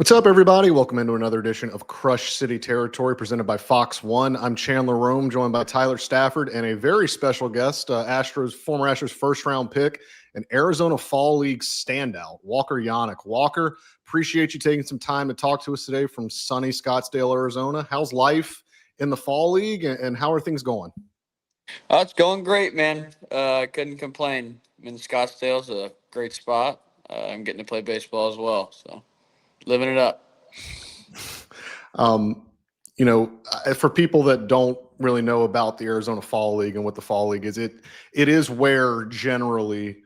What's up, everybody? Welcome into another edition of Crush City Territory presented by Fox One. I'm Chandler Rome, joined by Tyler Stafford and a very special guest, former Astros first-round pick and Arizona Fall League standout, Walker Janek. Walker, appreciate you taking some time to talk to us today from sunny Scottsdale, Arizona. How's life in the Fall League, and how are things going? It's going great, man. I couldn't complain. I'm in Scottsdale's a great spot. I'm getting to play baseball as well, so living it up. Um, for people that don't really know about the Arizona Fall League and what the Fall League is, it is where generally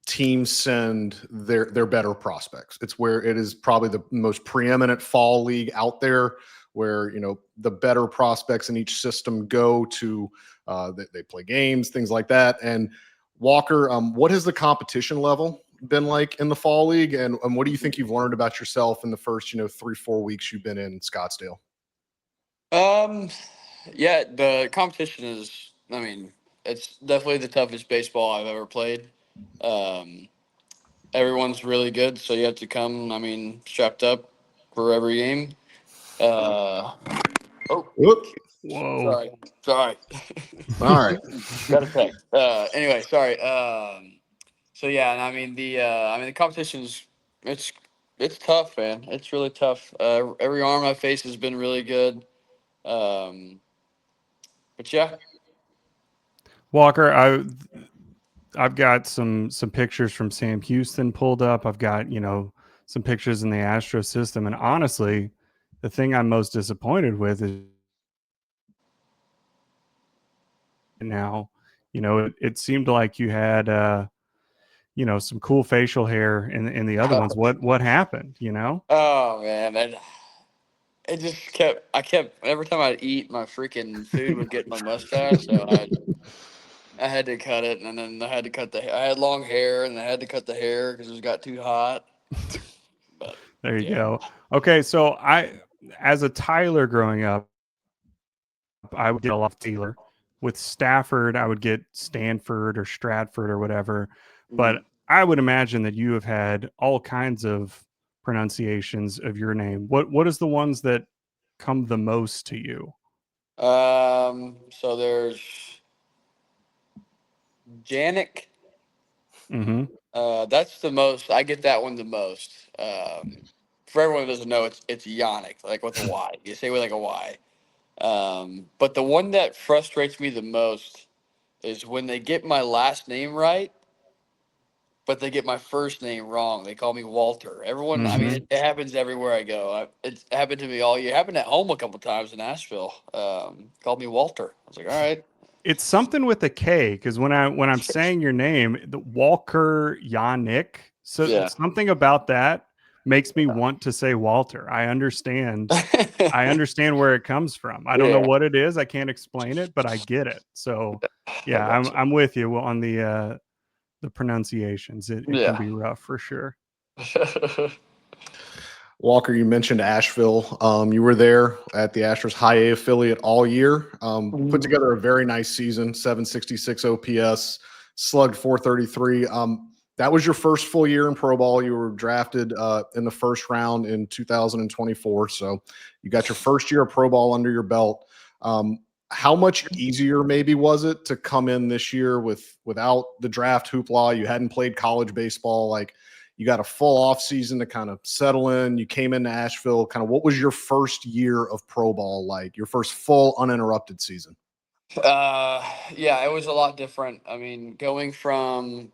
teams send their better prospects. It's where it is probably the most preeminent fall league out there, where the better prospects in each system go to. They play games, things like that. And Walker, what has the competition level been like in the Fall League, and what do you think you've learned about yourself in the first 3-4 weeks you've been in Scottsdale? Yeah, the competition is. I mean, it's definitely the toughest baseball I've ever played. Um, Everyone's really good, so you have to come. I mean, strapped up for every game. Uh, oh, Whoop. Whoa. sorry. All right. Got a text. Anyway, sorry. So yeah, and the competition's it's it's tough, man. It's really tough. Every arm I face has been really good. Um, but yeah, Walker, I've got some pictures from Sam Houston pulled up. I've got, some pictures in the Astro system. And honestly, the thing I'm most disappointed with is now, it seemed like you had some cool facial hair in the other ones. What happened, oh man, it just kept. I kept every time I'd eat, my freaking food would get in my mustache, so I had to cut it, and then I had to cut the. I had long hair, and I had to cut the hair because it got too hot. But There you yeah. go. Okay, so as a Tyler growing up, I would get a lot of Taylor. With Stafford, I would get Stanford or Stratford or whatever. But I would imagine that you have had all kinds of pronunciations of your name. What is the ones that come the most to you? So there's Janik. Mm-hmm. That's the most. I get that one the most. For everyone who doesn't know, it's Yannik, like with a Y. You say it with like a Y. But the one that frustrates me the most is when they get my last name right, but they get my first name wrong. They call me Walter. Everyone, I mean, Mm-hmm. it happens everywhere I go. It's happened to me all year. It happened at home a couple times in Nashville. Called me Walter. I was like, all right. It's something with a K, because when I'm saying your name, the Walker Yannick, so Yeah. something about that makes me want to say Walter. I understand where it comes from. I don't know Yeah. what it is. I can't explain it, but I get it. So I yeah, got you. I'm with you on the pronunciations. It can Yeah. be rough for sure. Walker, you mentioned Asheville. You were there at the Astros High A affiliate all year. Put together a very nice season, 766 OPS, slugged 433. That was your first full year in pro ball. You were drafted in the first round in 2024. So you got your first year of pro ball under your belt. How much easier maybe was it to come in this year without the draft hoopla? You hadn't played college baseball. Like, you got a full off season to kind of settle in. You came into Asheville. Kind of, what was your first year of pro ball like? Your first full uninterrupted season? Yeah, it was a lot different. I mean, going from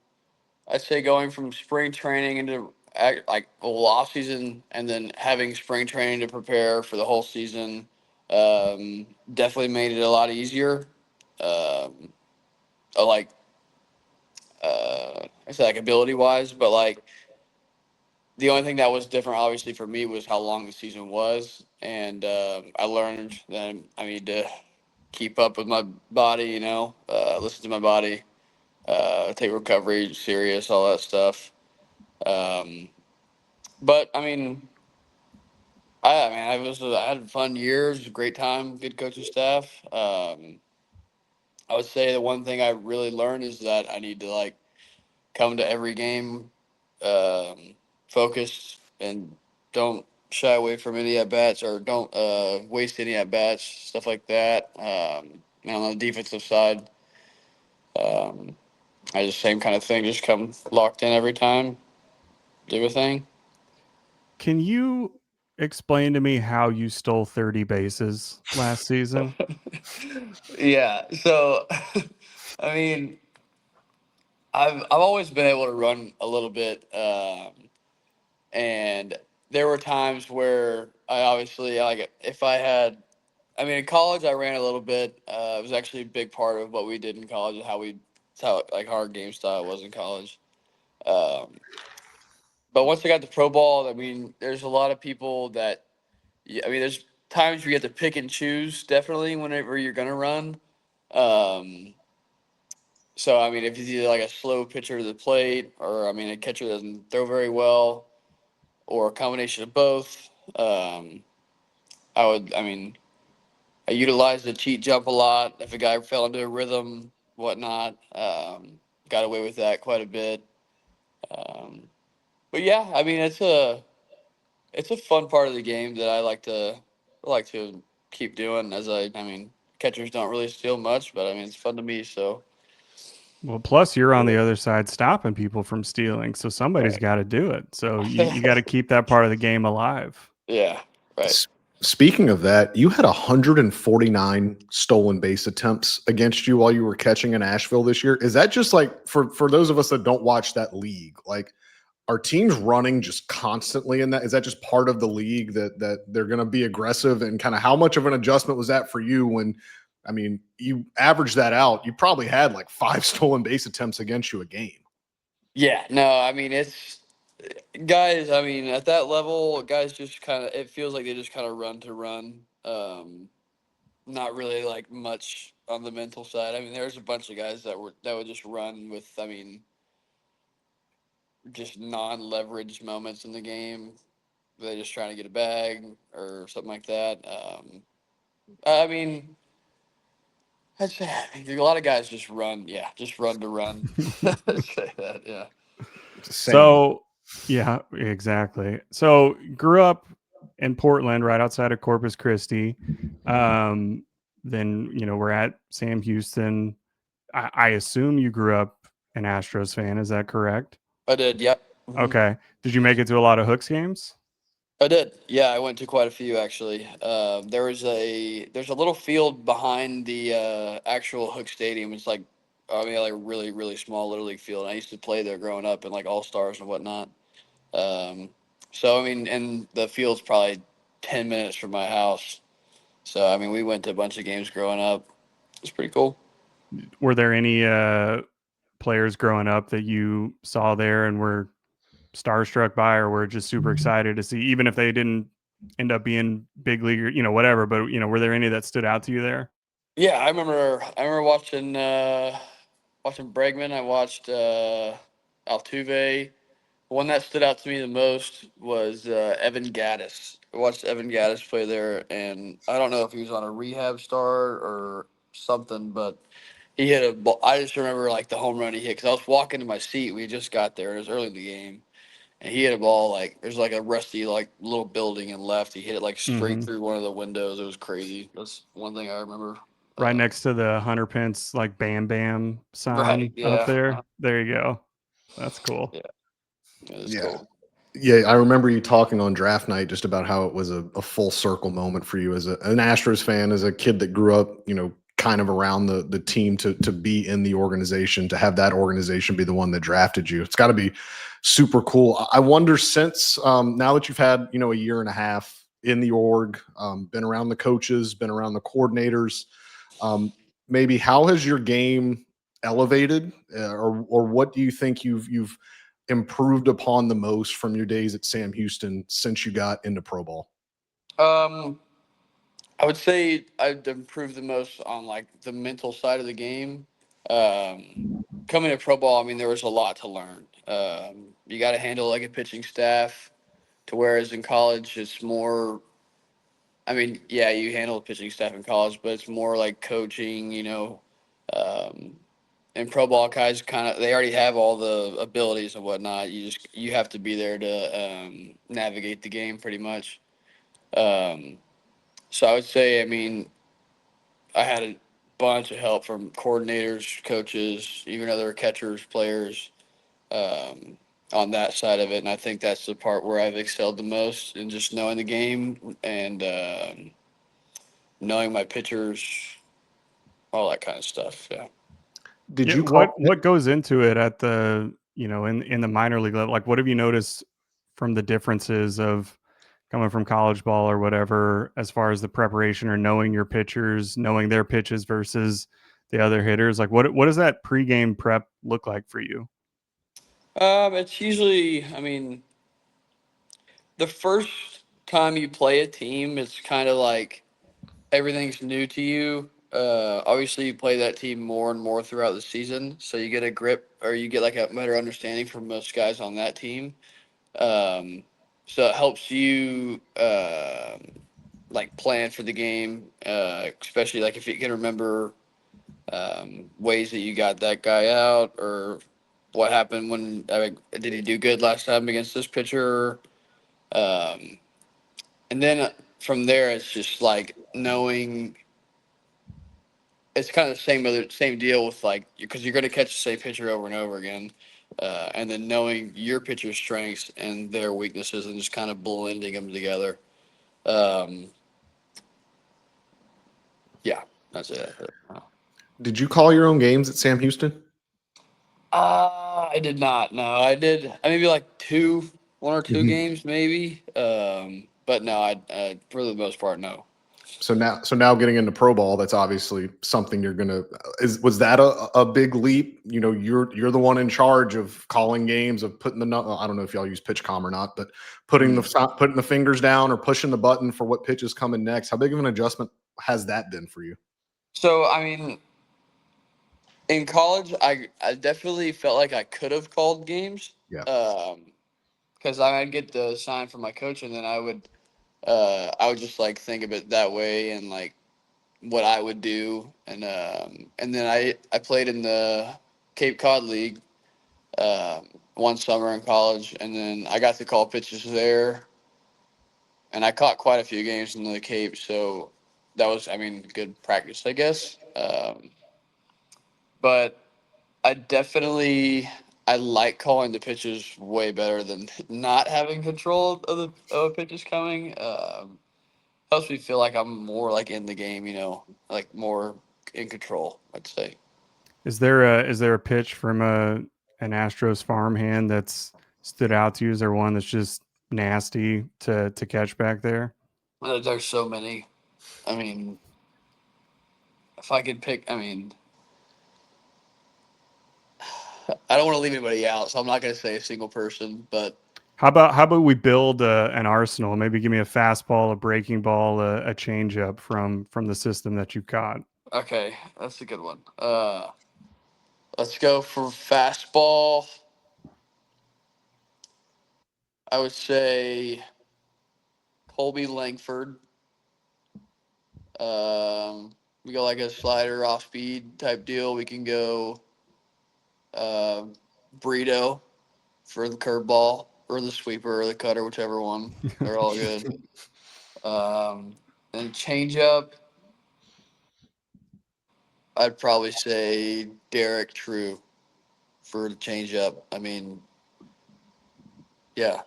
spring training into like off season, and then having spring training to prepare for the whole season, definitely made it a lot easier. Um, like I said, like ability wise, but like the only thing that was different, obviously, for me was how long the season was, and I learned that I need to keep up with my body. Listen to my body, take recovery serious, all that stuff. Um, but I had fun years, great time, good coaching staff. I would say the one thing I really learned is that I need to come to every game, focused and don't shy away from any at bats or don't waste any at bats, stuff like that. And on the defensive side, um, I just same kind of thing, just come locked in every time, do a thing. Can you explain to me how you stole 30 bases last season? Yeah. So, I mean, I've always been able to run a little bit, and there were times where I obviously like if I had. I mean, in college I ran a little bit. It was actually a big part of what we did in college and how like our game style was in college. Um, but once I got to pro ball, I mean, there's a lot of people that. Yeah, I mean, there's times where you have to pick and choose. Definitely, whenever you're gonna run. Um, So I mean, if he's either like a slow pitcher to the plate, or I mean, a catcher that doesn't throw very well, or a combination of both, I would. I mean, I utilized the cheat jump a lot. If a guy fell into a rhythm, whatnot, got away with that quite a bit. Um, but yeah, I mean, it's a fun part of the game that I like to keep doing. I mean, catchers don't really steal much, but I mean, it's fun to me. So Well, plus you're on the other side stopping people from stealing, so somebody's right, got to do it. So you got to keep that part of the game alive. yeah, right. S- Speaking of that, you had 149 stolen base attempts against you while you were catching in Asheville this year. Is that just like for those of us that don't watch that league, like are teams running just constantly in that? Is that just part of the league that they're going to be aggressive, and kind of how much of an adjustment was that for you when I mean, you average that out, you probably had like 5 stolen base attempts against you a game. Yeah, no, I mean it's guys. I mean at that level, guys just kind of it feels like they just kind of run to run. Not really like much on the mental side. I mean, there's a bunch of guys that would just run with. I mean, just non-leverage moments in the game. They're just trying to get a bag or something like that. I mean, I'd say a lot of guys just run. Yeah, just run to run. I'd say that. Yeah. Same. So, yeah, exactly. So, grew up in Portland, right outside of Corpus Christi. Then, we're at Sam Houston. I assume you grew up an Astros fan. Is that correct? I did. Yep. Okay. Did you make it to a lot of Hooks games? I did. Yeah, I went to quite a few actually. There's a little field behind the actual Hook Stadium. It's like I mean like a really really small little league field. I used to play there growing up in like All Stars and whatnot. Um, so I mean, and the field's probably 10 minutes from my house. So I mean, we went to a bunch of games growing up. It's pretty cool. Were there any players growing up that you saw there and were starstruck by, or were just super excited to see, even if they didn't end up being big league or whatever? But were there any that stood out to you there? Yeah, I remember watching Bregman. I watched Altuve. One that stood out to me the most was Evan Gaddis. I watched Evan Gaddis play there, and I don't know if he was on a rehab start or something, but he hit a ball. I just remember like the home run he hit because I was walking to my seat. We just got there. It was early in the game, and he hit a ball like there's like a rusty like little building and left. He hit it like straight Hmm. through one of the windows. It was crazy. That's one thing I remember. Right Uh, next to the Hunter Pence like Bam Bam right? sign up Yeah. there. There you go. That's cool. Yeah. It was Yeah. cool. Yeah, I remember you talking on draft night just about how it was a full circle moment for you as an Astros fan, as a kid that grew up, kind of around the team to be in the organization, to have that organization be the one that drafted you. It's got to be super cool. I wonder since now that you've had a year and a half in the org, been around the coaches, been around the coordinators, um, maybe how has your game elevated, or what do you think you've improved upon the most from your days at Sam Houston since you got into pro ball? Um, I would say I've improved the most on like the mental side of the game. Um, Coming to pro ball, I mean, there was a lot to learn. You got to handle like a pitching staff, to whereas in college it's more. I mean, yeah, you handle the pitching staff in college, but it's more like coaching. Um, and pro ball guys they already have all the abilities and whatnot. You have to be there to navigate the game pretty much. So I would say, I mean, I had a bunch of help from coordinators, coaches, even other catchers, players, um, on that side of it. And I think that's the part where I've excelled the most in just knowing the game and knowing my pitchers, all that kind of stuff. Yeah. Did Yeah, you call? what goes into it at the, in the minor league level? Like, what have you noticed from the differences of coming from college ball or whatever, as far as the preparation or knowing your pitchers, knowing their pitches versus the other hitters? Like, what does that pregame prep look like for you? It's usually, I mean, the first time you play a team, it's kind of like everything's new to you. Obviously, you play that team more and more throughout the season, so you get a grip or you get like a better understanding from most guys on that team. Um, so it helps you like plan for the game, especially like if you can remember ways that you got that guy out or what happened when did he do good last time against this pitcher. Um, and then from there, it's just like knowing it's kind of the same deal with like because you're going to catch the same pitcher over and over again, and then knowing your pitcher's strengths and their weaknesses and just kind of blending them together. Um, yeah, that's it. Did you call your own games at Sam Houston? I did not. No, I did. I maybe like one or two Mhm. games, maybe. But no, I for the most part, no. So now getting into pro ball, that's obviously something you're gonna. Was that a big leap? You're the one in charge of calling games, of putting I don't know if y'all use PitchCom or not, but putting the fingers down or pushing the button for what pitch is coming next. How big of an adjustment has that been for you? So I mean, in college, I definitely felt like I could have called games. Yeah. Because I'd get the sign from my coach, and then I would just like think of it that way, and like what I would do, and then I played in the Cape Cod League one summer in college, and then I got to call pitches there, and I caught quite a few games in the Cape, so that was, I mean, good practice, I guess. But I definitely I like calling the pitches way better than not having control of pitches coming. Helps me feel like I'm more like in the game, like more in control, I'd say. Is there a pitch from an Astros farmhand that's stood out to you? Is there one that's just nasty to catch back there? There's so many. I mean, if I could pick, I mean, I don't want to leave anybody out, so I'm not going to say a single person. But How about we build an arsenal? Maybe give me a fastball, a breaking ball, a changeup from the system that you caught. okay, that's a good one. Let's go for fastball. I would say Colby Langford. We go like a slider off speed type deal. We can go uh, burrito for the curveball or the sweeper or the cutter, whichever one. They're all good. And changeup, I'd probably say Derek True for the changeup. I mean, yeah,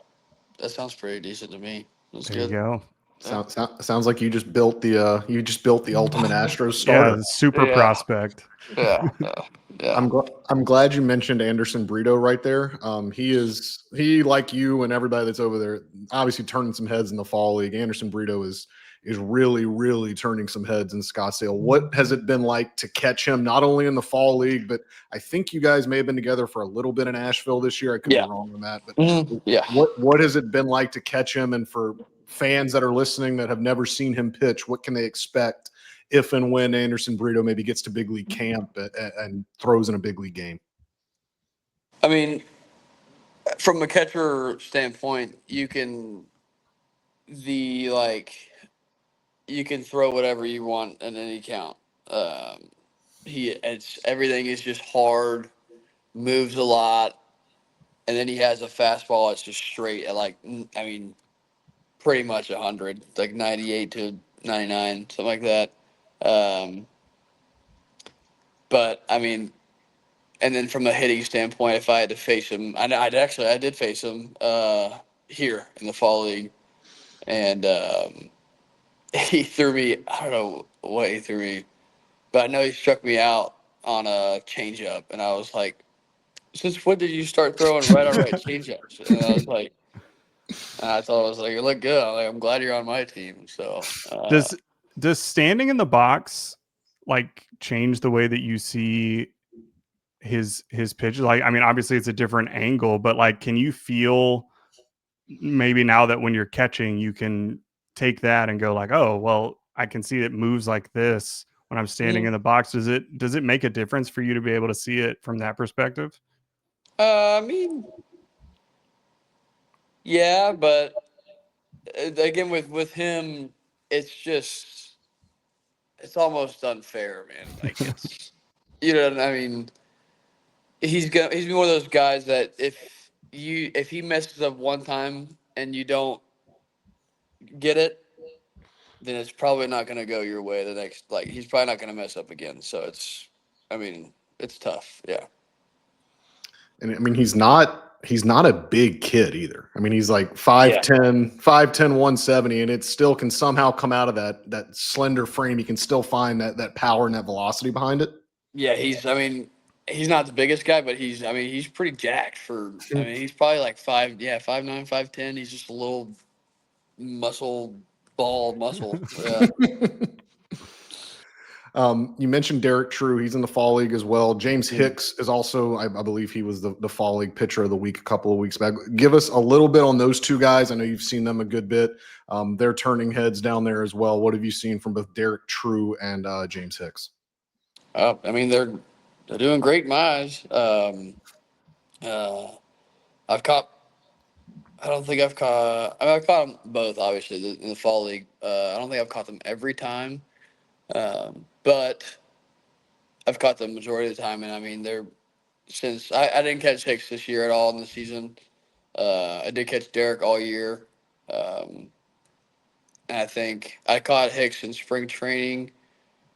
that sounds pretty decent to me. That's There you good. go. Yeah. Sounds like you just built the ultimate Astros Yeah, starter. super Yeah. prospect. Yeah. Yeah. I'm glad you mentioned Anderson Brito right there. He like you and everybody that's over there, obviously turning some heads in the fall league. Anderson Brito is really, really turning some heads in Scottsdale. What has it been like to catch him not only in the fall league, but I think you guys may have been together for a little bit in Asheville this year. I could be Yeah. wrong on that, but Yeah. what has it been like to catch him? And for fans that are listening that have never seen him pitch, what can they expect if and when Anderson Brito maybe gets to big league camp and throws in a big league game? I mean, from a catcher standpoint, the like you can throw whatever you want at any count. Um, everything is just hard, moves a lot, and then he has a fastball that's just straight at pretty much 100, like 98 to 99, something like that. Um, but I mean, and then from a hitting standpoint, if I had to face him, I did face him here in the fall league, and he threw me. I don't know what he threw me, but I know he struck me out on a changeup, and I was like, "Since when did you start throwing right on right changeups?" And I was like, I thought I was like, "You look good." I'm glad you're on my team. So does standing in the box like change the way that you see his pitch? Like, I mean, obviously it's a different angle, but like, can you feel maybe now that when you're catching, you can take that and go like, oh, well, I can see it moves like this when I'm standing in the box. Does it make a difference for you to be able to see it from that perspective? I mean, yeah, but again, with him, it's just it's almost unfair, man. Like I mean, he's one of those guys that if he messes up one time and you don't get it, then it's probably not going to go your way the next. Like he's probably not going to mess up again. So I mean, it's tough. Yeah. And I mean, he's not a big kid either. I mean, he's like Yeah. 5'10", 5'10", 170, and it still can somehow come out of that slender frame. You can still find that power and that velocity behind it. Yeah, I mean, he's not the biggest guy, but he's pretty jacked I mean, he's probably like 5'9", 5'10". He's just a little muscle. Yeah. You mentioned Derek True. He's in the fall league as well. James Mhm. Hicks is also, I believe he was the fall league pitcher of the week a couple of weeks back. Give us a little bit on those two guys. I know you've seen them a good bit. They're turning heads down there as well. What have you seen from both Derek True and James Hicks? I mean, they're doing great in my eyes. Uh, I've caught. I don't think I've caught. I mean, I've caught them both, obviously, in the fall league. I don't think I've caught them every time, but I've caught them majority of the time. And I mean, since I didn't catch Hicks this year at all in the season. I did catch Derek all year. Um, and I think I caught Hicks in spring training,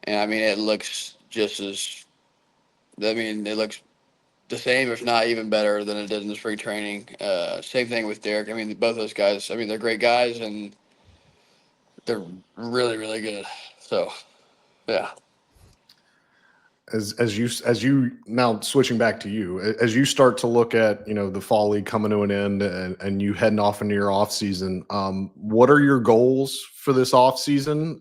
and I mean, it looks just as. I mean, it looks the same, if not even better than it did in the spring training. Same thing with Derek. I mean, both those guys. I mean, they're great guys, and they're really, really good. So, yeah. As you now switching back to you, as you start to look at the fall league coming to an end and you heading off into your off season, what are your goals for this off season?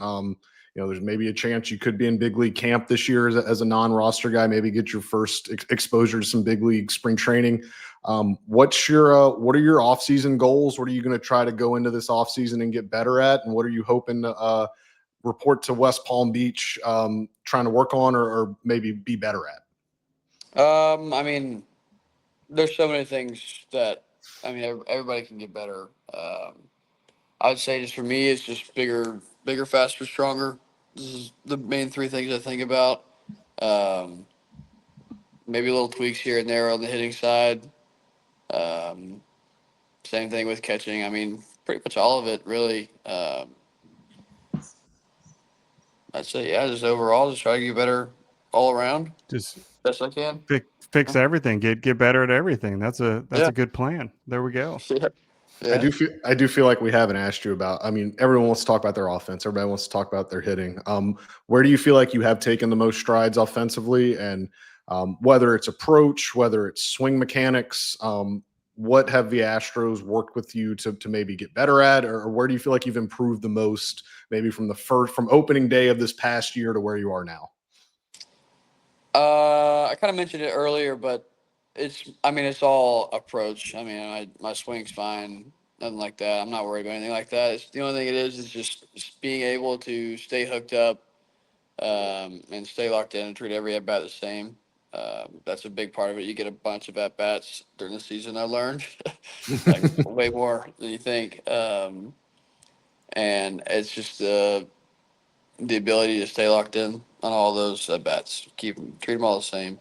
There's maybe a chance you could be in big league camp this year as a non-roster guy, maybe get your first exposure to some big league spring training. What are your off season goals? What are you going to try to go into this off season and get better at? And what are you hoping to report to West Palm Beach, trying to work on or maybe be better at? I mean, there's so many things that I mean everybody can get better. I would say just for me, it's just bigger, faster, stronger. This is the main three things I think about. Um, Maybe little tweaks here and there on the hitting side. Um, Same thing with catching. I mean, pretty much all of it, really. I'd say, yeah, just overall, just try to get better all around, Just best I can. fix everything, get better at everything. That's Yeah, a good plan. There we go. yeah, I yeah. do feel like we haven't asked you about. I mean, everyone wants to talk about their offense. Everybody wants to talk about their hitting. Where do you feel like you have taken the most strides offensively, and whether it's approach, whether it's swing mechanics, what have the Astros worked with you to maybe get better at, or where do you feel like you've improved the most, maybe from opening day of this past year to where you are now? I kind of mentioned it earlier, but I mean, it's all approach. I mean, my swing's fine, nothing like that. I'm not worried about anything like that. The only thing it is just being able to stay hooked up, and stay locked in and treat every at bat the same. That's a big part of it. You get a bunch of at bats during the season. I learned like way more than you think, and it's just the ability to stay locked in on all those at bats. Treat them all the same.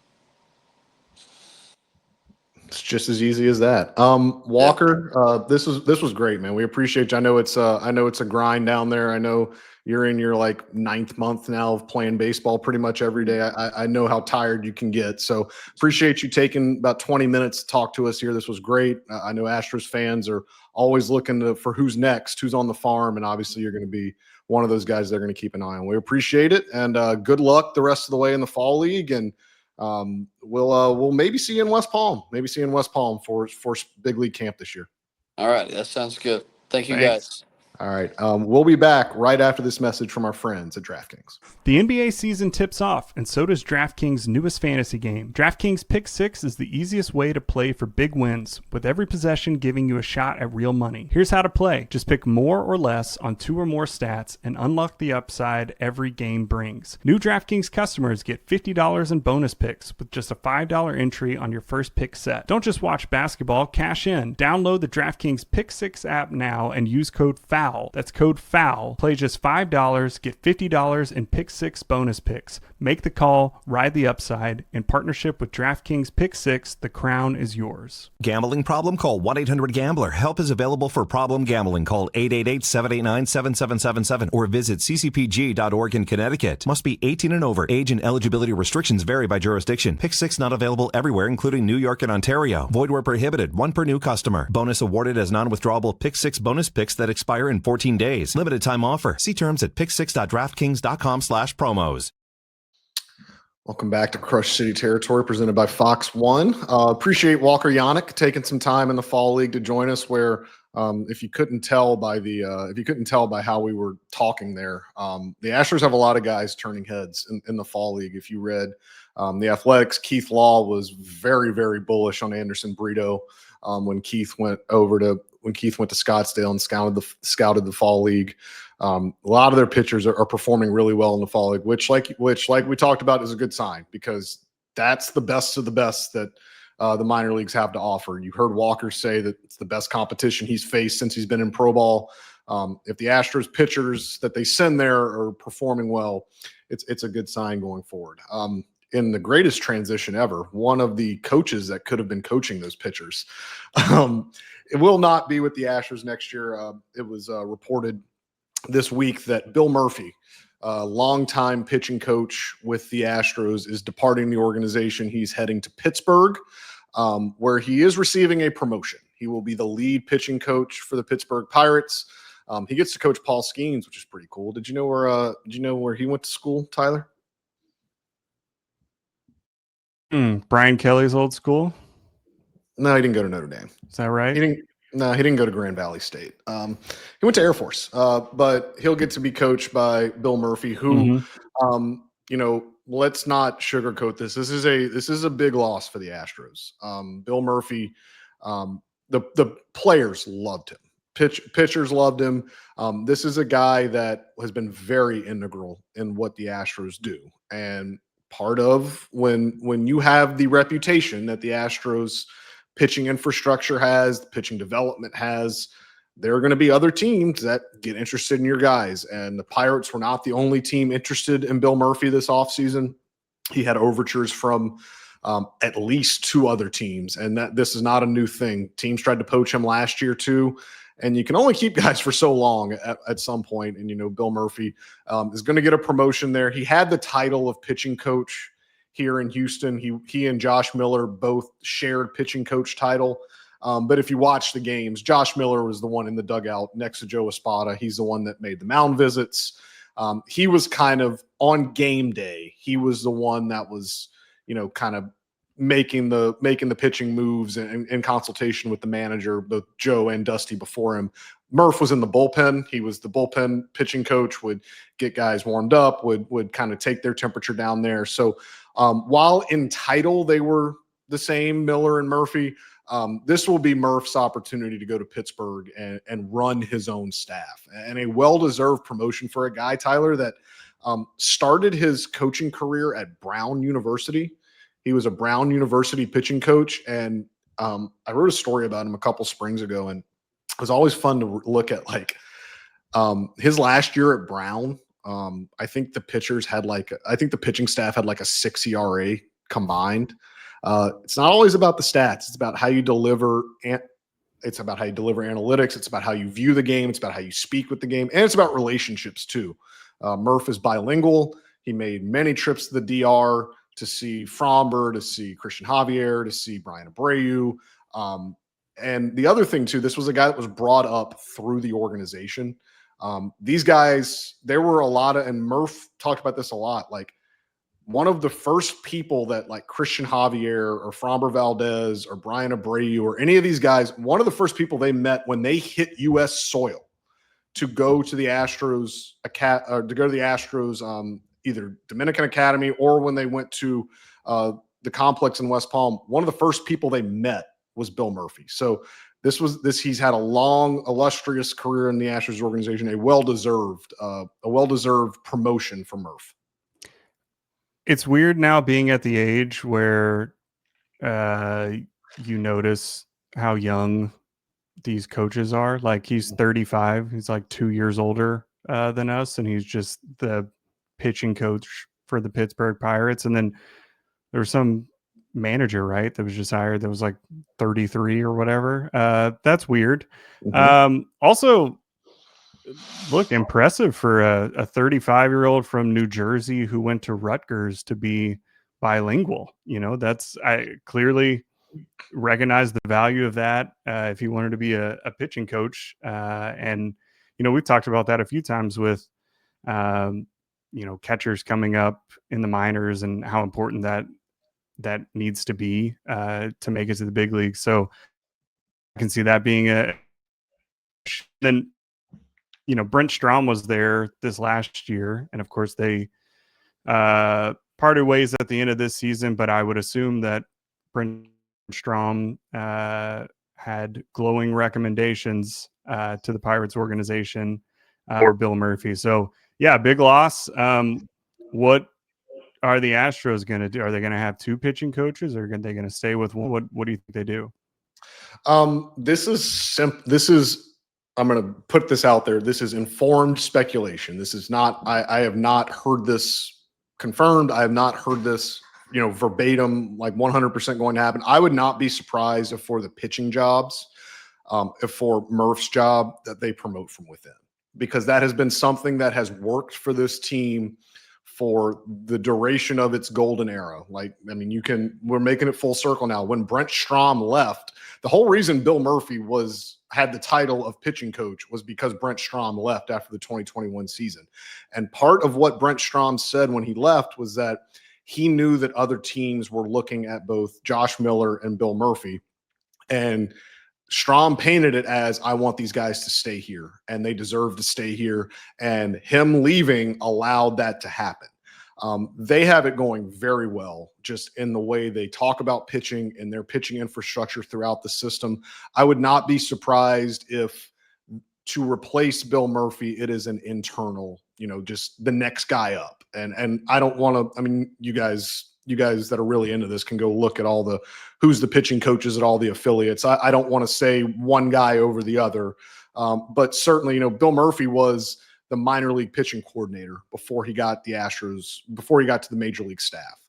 It's just as easy as that. Yeah. Walker, this was great, man. We appreciate you. I know it's a grind down there. I know you're in your like 9th month now of playing baseball pretty much every day. I know how tired you can get. So appreciate you taking about 20 minutes to talk to us here. This was great. I know Astros fans are always looking for who's next, who's on the farm, and obviously you're going to be one of those guys they're going to keep an eye on. We appreciate it, and good luck the rest of the way in the fall league. And we'll maybe see you in West Palm. Maybe see you in West Palm for big league camp this year. All right. That sounds good. Thank you, Thanks. guys. All right. We'll be back right after this message from our friends at DraftKings. The NBA season tips off, and so does DraftKings' newest fantasy game. DraftKings Pick 6 is the easiest way to play for big wins, with every possession giving you a shot at real money. Here's how to play. Just pick more or less on 2 or more stats and unlock the upside every game brings. New DraftKings customers get $50 in bonus picks with just a $5 entry on your first pick set. Don't just watch basketball, cash in. Download the DraftKings Pick 6 app now and use code FOUL. That's code FOUL. Play just $5, get $50 in Pick 6 bonus picks. Make the call, ride the upside. In partnership with DraftKings Pick 6, the crown is yours. Gambling problem? Call 1-800-GAMBLER. Help is available for problem gambling. Call 888-789-7777 or visit ccpg.org in Connecticut. Must be 18 and over. Age and eligibility restrictions vary by jurisdiction. Pick 6 not available everywhere, including New York and Ontario. Void where prohibited. 1 per new customer. Bonus awarded as non-withdrawable Pick 6 bonus picks that expire in 14 days. Limited time offer. See terms at pick6.draftkings.com/promos. Welcome back to Crush City Territory, presented by Fox One. Appreciate Walker Janek taking some time in the fall league to join us. Where, if you couldn't tell by how we were talking there, the Astros have a lot of guys turning heads in the fall league. If you read the Athletics, Keith Law was very, very bullish on Anderson Brito when Keith went to Scottsdale and scouted the fall league. A lot of their pitchers are performing really well in the fall league, which like we talked about is a good sign, because that's the best of the best that the minor leagues have to offer. You heard Walker say that it's the best competition he's faced since he's been in pro ball. If the Astros pitchers that they send there are performing well, it's a good sign going forward. In the greatest transition ever, one of the coaches that could have been coaching those pitchers, it will not be with the Astros next year. It was reported this week that Bill Murphy, longtime pitching coach with the Astros, is departing the organization. He's heading to Pittsburgh, where he is receiving a promotion. He will be the lead pitching coach for the Pittsburgh Pirates. He gets to coach Paul Skeens, which is pretty cool. Did you know where he went to school, Tyler? Brian Kelly's old school? No, he didn't go to Notre Dame. Is that right? He didn't go to Grand Valley State. He went to Air Force, but he'll get to be coached by Bill Murphy, who, let's not sugarcoat this. This is a big loss for the Astros. Bill Murphy, the players loved him. Pitchers loved him. This is a guy that has been very integral in what the Astros do. And part of when you have the reputation that the Astros pitching infrastructure has, the pitching development has, there are going to be other teams that get interested in your guys. And the Pirates were not the only team interested in Bill Murphy this offseason. He had overtures from at least 2 other teams, and that this is not a new thing. Teams tried to poach him last year too, and you can only keep guys for so long at some point. And, Bill Murphy is going to get a promotion there. He had the title of pitching coach here in Houston. He and Josh Miller both shared pitching coach title. But if you watch the games, Josh Miller was the one in the dugout next to Joe Espada. He's the one that made the mound visits. He was kind of on game day. He was the one that was, kind of making the pitching moves in consultation with the manager, both Joe and Dusty before him. Murph was in the bullpen. He was the bullpen pitching coach, would get guys warmed up, would kind of take their temperature down there. So while in title they were the same, Miller and Murphy, this will be Murph's opportunity to go to Pittsburgh and run his own staff, and a well-deserved promotion for a guy, Tyler, that started his coaching career at Brown University. He was a Brown University pitching coach, and I wrote a story about him a couple springs ago, and it was always fun to look at his last year at Brown. I think the pitching staff had like a 6 ERA combined. It's not always about the stats. It's about how you deliver. It's about how you deliver analytics. It's about how you view the game. It's about how you speak with the game. And it's about relationships too. Murph is bilingual. He made many trips to the DR to see Fromber, to see Christian Javier, to see Brian Abreu. And the other thing too, this was a guy that was brought up through the organization. These guys, there were a lot of, and Murph talked about this a lot, like one of the first people that like Christian Javier or Fromber Valdez or Brian Abreu or any of these guys, one of the first people they met when they hit U.S. soil to go to the Astros, either Dominican Academy or when they went to the complex in West Palm, one of the first people they met was Bill Murphy. So he's had a long, illustrious career in the Astros organization, a well-deserved promotion for Murph. It's weird now being at the age where you notice how young these coaches are. Like he's 35. He's like 2 years older than us. And he's just the pitching coach for the Pittsburgh Pirates. And then there was some manager, right, that was just hired that was like 33 or whatever. That's weird. Also, look, impressive for a 35-year-old from New Jersey who went to Rutgers to be bilingual. I clearly recognize the value of that if he wanted to be a pitching coach. And we've talked about that a few times with catchers coming up in the minors and how important that needs to be to make it to the big league. So I can see that being then Brent Strom was there this last year, and of course they parted ways at the end of this season, but I would assume that Brent Strom had glowing recommendations to the Pirates organization or Bill Murphy. So yeah, big loss. What are the Astros going to do? Are they going to have two pitching coaches, or are they going to stay with one? What do you think they do? I'm going to put this out there. This is informed speculation. This is not, I have not heard this confirmed. I have not heard this, verbatim, like 100% going to happen. I would not be surprised if for the pitching jobs, if for Murph's job, that they promote from within, because that has been something that has worked for this team for the duration of its golden era. We're making it full circle now. When Brent Strom left, the whole reason Bill Murphy had the title of pitching coach was because Brent Strom left after the 2021 season. And part of what Brent Strom said when he left was that he knew that other teams were looking at both Josh Miller and Bill Murphy. And Strom painted it as, I want these guys to stay here and they deserve to stay here. And him leaving allowed that to happen. They have it going very well just in the way they talk about pitching and their pitching infrastructure throughout the system. I would not be surprised if to replace Bill Murphy, it is an internal, just the next guy up. And I don't want to, you guys that are really into this can go look at who's the pitching coaches at all the affiliates. I don't want to say one guy over the other. But certainly, Bill Murphy was the minor league pitching coordinator before he got to the major league staff.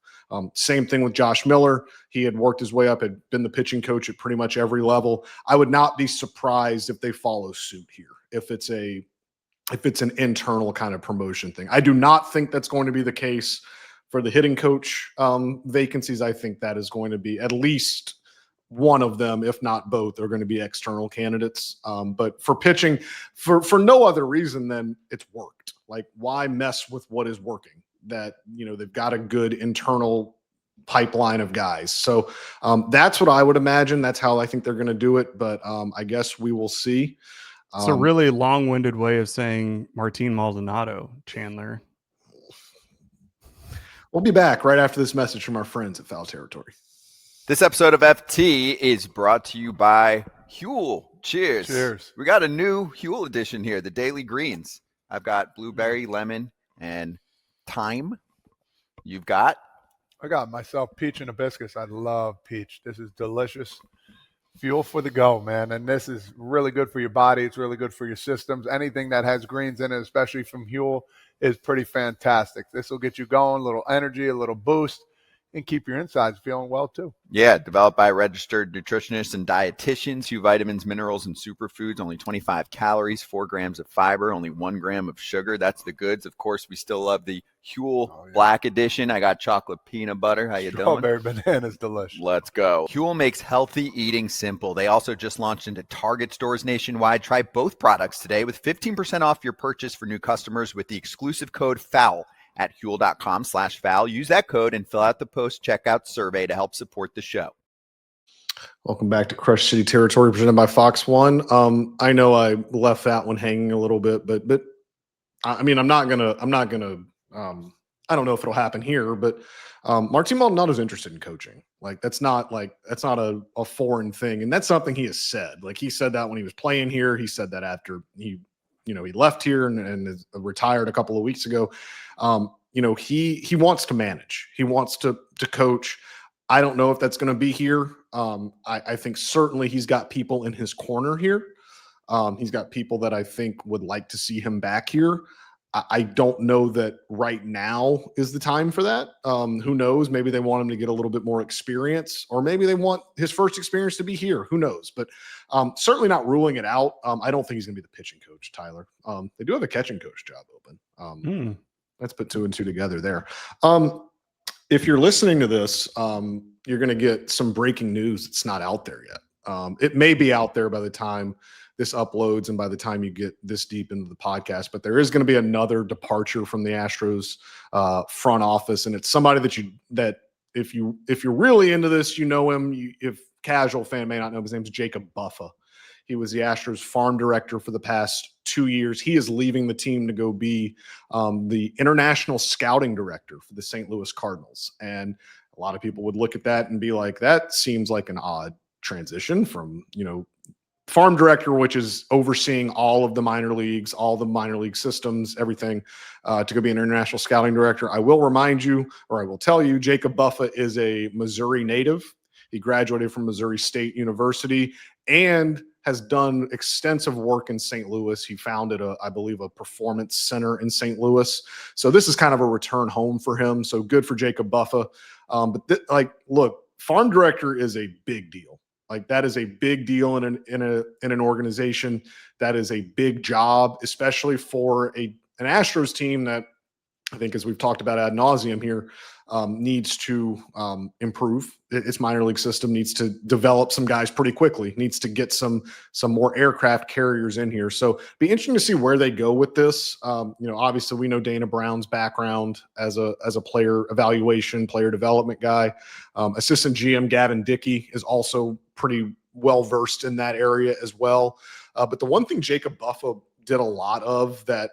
Same thing with Josh Miller. He had worked his way up, had been the pitching coach at pretty much every level. I would not be surprised if they follow suit here, if it's an internal kind of promotion thing. I do not think that's going to be the case for the hitting coach vacancies. I think that is going to be at least one of them, if not both, are going to be external candidates. But for pitching, for no other reason than it's worked. Like, why mess with what is working? That, they've got a good internal pipeline of guys. So that's what I would imagine. That's how I think they're going to do it. But I guess we will see. It's a really long-winded way of saying Martin Maldonado, Chandler. We'll be back right after this message from our friends at Foul Territory. This episode of FT is brought to you by Huel. Cheers. Cheers. We got a new Huel edition here, the Daily Greens. I've got blueberry, lemon, and thyme. You've got? I got myself peach and hibiscus. I love peach. This is delicious. Fuel for the go, man. And this is really good for your body. It's really good for your systems. Anything that has greens in it, especially from Huel, is pretty fantastic. This will get you going, a little energy, a little boost, and keep your insides feeling well too. Yeah, developed by registered nutritionists and dietitians. Huel vitamins, minerals, and superfoods. Only 25 calories, 4 grams of fiber, only 1 gram of sugar. That's the goods. Of course, we still love the Huel Black Edition. I got chocolate peanut butter. How you doing? Strawberry banana is delicious. Let's go. Huel makes healthy eating simple. They also just launched into Target stores nationwide. Try both products today with 15% off your purchase for new customers with the exclusive code FOUL at Huel.com/foul. Use that code and fill out the post-checkout survey to help support the show. Welcome back to Crush City Territory, presented by Fox One. I know I left that one hanging a little bit, but I mean, I'm not gonna. I don't know if it'll happen here, but Martin Maldonado's interested in coaching. Like that's not a foreign thing, and that's something he has said. Like he said that when he was playing here. He said that after he left here and is retired a couple of weeks ago. He wants to manage. He wants to coach. I don't know if that's going to be here. I think certainly he's got people in his corner here. He's got people that I think would like to see him back here. I don't know that right now is the time for that. Who knows? Maybe they want him to get a little bit more experience, or maybe they want his first experience to be here. Who knows? But certainly not ruling it out. I don't think he's going to be the pitching coach, Tyler. They do have a catching coach job open. Let's put 2 and 2 together there. If you're listening to this, you're going to get some breaking news that's not out there yet. It may be out there by the time this uploads and by the time you get this deep into the podcast, but there is going to be another departure from the Astros front office, and it's somebody that if you're really into this, you know him. If casual fan may not know, his name's Jacob Buffa. He was the Astros farm director for the past 2 years. He is leaving the team to go be the international scouting director for the St. Louis Cardinals. And a lot of people would look at that and be like, that seems like an odd transition from, farm director, which is overseeing all of the minor leagues, all the minor league systems, everything, to go be an international scouting director. I will remind you, or I will tell you, Jacob Buffa is a Missouri native. He graduated from Missouri State University and has done extensive work in St. Louis. He founded I believe a performance center in St. Louis. So this is kind of a return home for him. So good for Jacob Buffa. Look, farm director is a big deal. Like that is a big deal in an organization. That is a big job, especially for an Astros team that I think, as we've talked about ad nauseum here, needs to improve. Its minor league system needs to develop some guys pretty quickly. Needs to get some more aircraft carriers in here. So be interesting to see where they go with this. Obviously we know Dana Brown's background as a player evaluation, player development guy. Assistant GM Gavin Dickey is also pretty well versed in that area as well. But the one thing Jacob Buffa did a lot of that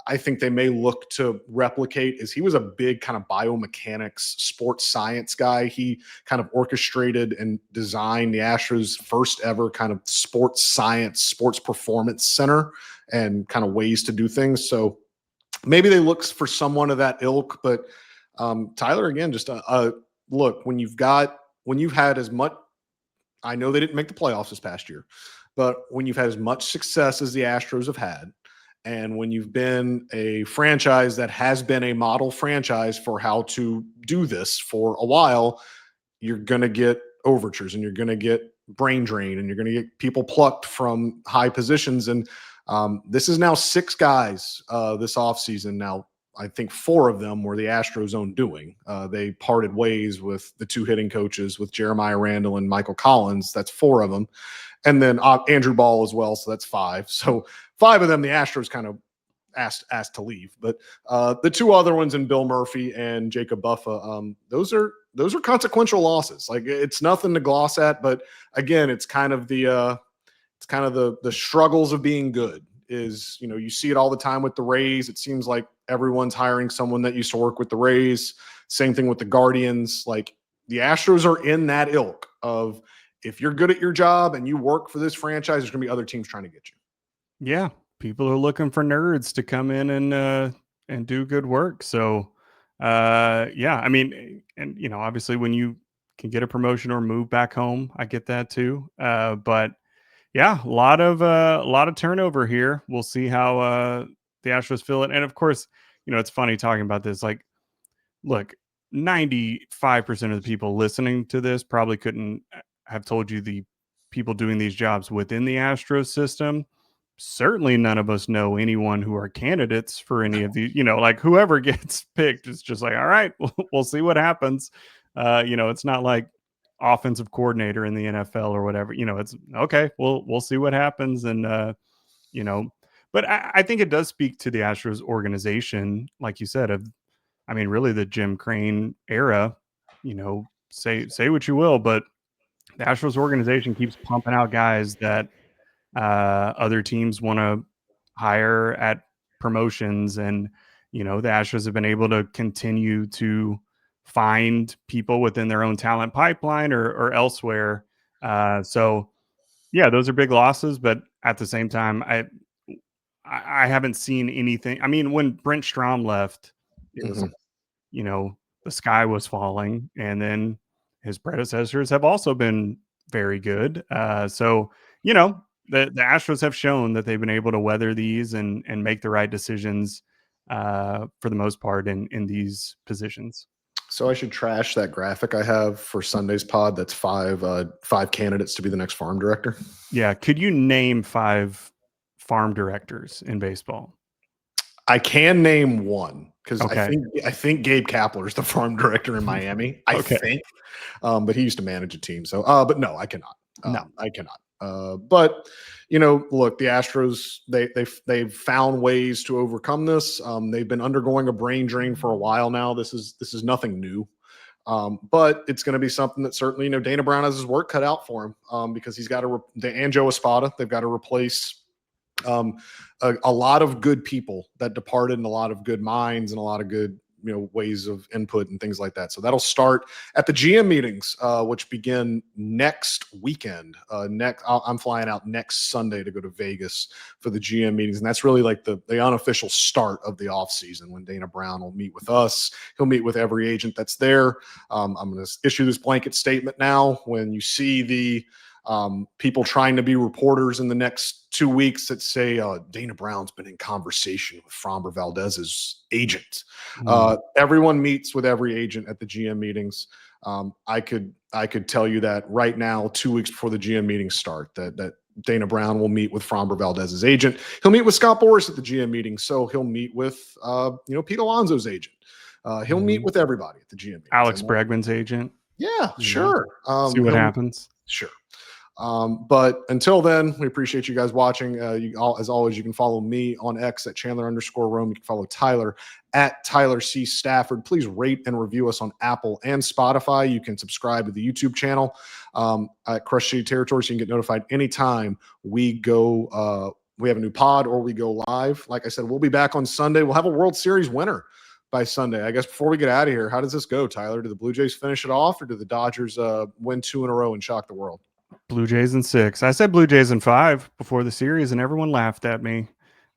I think they may look to replicate is he was a big kind of biomechanics, sports science guy. He kind of orchestrated and designed the Astros' first ever kind of sports science, sports performance center and kind of ways to do things. So maybe they look for someone of that ilk, but Tyler, again, just look, when you've had as much, I know they didn't make the playoffs this past year, but when you've had as much success as the Astros have had, and when you've been a franchise that has been a model franchise for how to do this for a while, you're going to get overtures and you're going to get brain drain and you're going to get people plucked from high positions. And this is now 6 guys this offseason. Now, I think 4 of them were the Astros' own doing. They parted ways with the 2 hitting coaches, with Jeremiah Randall and Michael Collins. That's 4 of them. And then Andrew Ball as well. So that's 5. So 5 of them, the Astros kind of asked to leave. But the 2 other ones, in Bill Murphy and Jacob Buffa, those are consequential losses. Like it's nothing to gloss at. But again, it's kind of the struggles of being good. Is you see it all the time with the Rays. It seems like everyone's hiring someone that used to work with the Rays. Same thing with the Guardians. Like the Astros are in that ilk of, if you're good at your job and you work for this franchise, there's going to be other teams trying to get you. Yeah, people are looking for nerds to come in and do good work. So, yeah, I mean, and obviously when you can get a promotion or move back home, I get that too. But yeah, a lot of turnover here. We'll see how the Astros fill it, and of course, it's funny talking about this. Like, look, 95% of the people listening to this probably couldn't have told you the people doing these jobs within the Astros system. Certainly none of us know anyone who are candidates for any of these, like whoever gets picked is just like, all right, we'll see what happens. It's not like offensive coordinator in the NFL or whatever, it's okay. We'll see what happens. And, but I think it does speak to the Astros organization, like you said, really the Jim Crane era, say what you will, but the Astros organization keeps pumping out guys that other teams want to hire at promotions. And, the Astros have been able to continue to find people within their own talent pipeline or elsewhere. So yeah, those are big losses, but at the same time, I haven't seen anything. I mean, when Brent Strom left, it was, the sky was falling, and then his predecessors have also been very good. So, the Astros have shown that they've been able to weather these and make the right decisions for the most part in these positions. So I should trash that graphic I have for Sunday's pod. That's five candidates to be the next farm director. Yeah. Could you name 5 farm directors in baseball? I can name one because Okay. I think Gabe Kapler is the farm director in Miami. I think, but he used to manage a team. So, but no, I cannot. No, I cannot. But look, the Astros they've found ways to overcome this. They've been undergoing a brain drain for a while now. This is nothing new. But it's going to be something that certainly, Dana Brown has his work cut out for him because he's got to and Joe Espada. They've got to replace a lot of good people that departed, and a lot of good minds, and a lot of good ways of input and things like that. So that'll start at the GM meetings, which begin next weekend. I'm flying out next Sunday to go to Vegas for the GM meetings, and that's really like the unofficial start of the offseason when Dana Brown will meet with us. He'll meet with every agent that's there. I'm going to issue this blanket statement now. When you see the people trying to be reporters in the next 2 weeks that say Dana Brown's been in conversation with Framber Valdez's agent. Everyone meets with every agent at the GM meetings. I could tell you that right now, 2 weeks before the GM meetings start, that Dana Brown will meet with Framber Valdez's agent. He'll meet with Scott Boras at the GM meeting, so he'll meet with Pete Alonso's agent. He'll meet with everybody at the GM meetings. Alex Bregman's agent. Yeah, sure. See what happens. Sure. But until then, we appreciate you guys watching. As always, you can follow me on X at Chandler_Rome. You can follow Tyler at Tyler C. Stafford. Please rate and review us on Apple and Spotify. You can subscribe to the YouTube channel at Crush City Territory, so you can get notified anytime we go. We have a new pod or we go live. Like I said, we'll be back on Sunday. We'll have a World Series winner by Sunday. I guess before we get out of here, how does this go, Tyler? Do the Blue Jays finish it off, or do the Dodgers win 2 in a row and shock the world? Blue Jays in 6. I said Blue Jays in 5 before the series, and everyone laughed at me.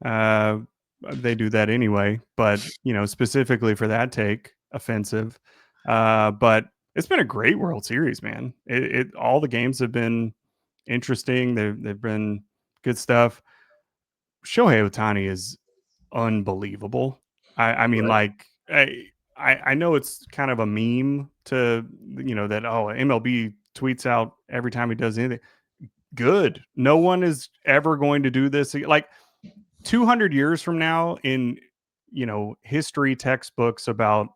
They do that anyway, but specifically for that take, offensive. But it's been a great World Series, man. All the games have been interesting. They've been good stuff. Shohei Ohtani is unbelievable. I mean, Right. I know it's kind of a meme to that MLB tweets out every time he does anything good. No one is ever going to do this. Like 200 years from now in history textbooks about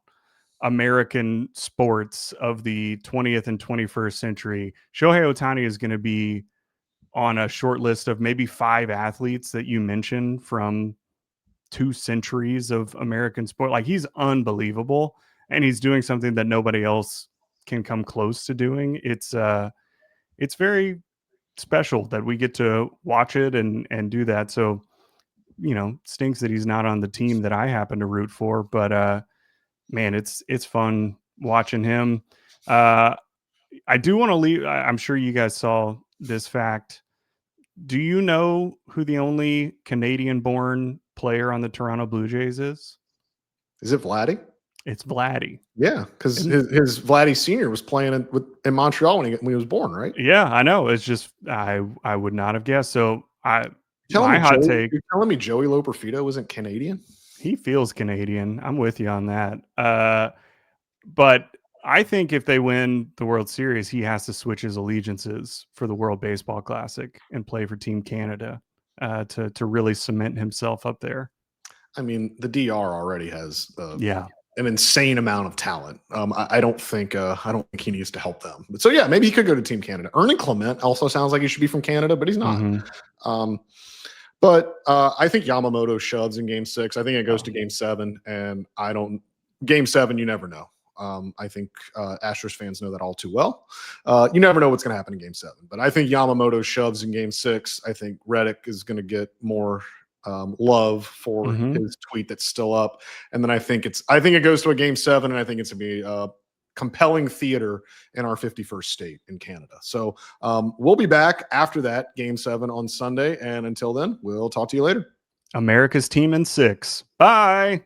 American sports of the 20th and 21st century, Shohei Ohtani is going to be on a short list of maybe 5 athletes that you mentioned from 2 centuries of American sport. Like, he's unbelievable, and he's doing something that nobody else can come close to doing. It's very special that we get to watch it and do that. So, stinks that he's not on the team that I happen to root for, but man, it's fun watching him. I do want to leave. I'm sure you guys saw this fact. Do you know who the only Canadian-born player on the Toronto Blue Jays is? Is it Vladdy? It's Vladdy. Yeah, because his Vladdy Sr. was playing in Montreal when he was born, right? Yeah, I know. It's just I would not have guessed. So You're telling me Joey Loperfido isn't Canadian? He feels Canadian. I'm with you on that. But I think if they win the World Series, he has to switch his allegiances for the World Baseball Classic and play for Team Canada to really cement himself up there. I mean, the DR already has Yeah. an insane amount of talent. I don't think he needs to help them. But so yeah, maybe he could go to Team Canada. Ernie Clement also sounds like he should be from Canada, but he's not. Mhm. But I think Yamamoto shoves in Game 6. I think it goes to Game 7, and Game 7, you never know. I think Astros fans know that all too well. You never know what's going to happen in Game 7, but I think Yamamoto shoves in Game 6. I think Reddick is going to get more love for his tweet that's still up, and then I think it goes to a Game 7, and I think it's going to be compelling theater in our 51st state in Canada. So we'll be back after that Game 7 on Sunday, and until then, we'll talk to you later. America's team in 6. Bye.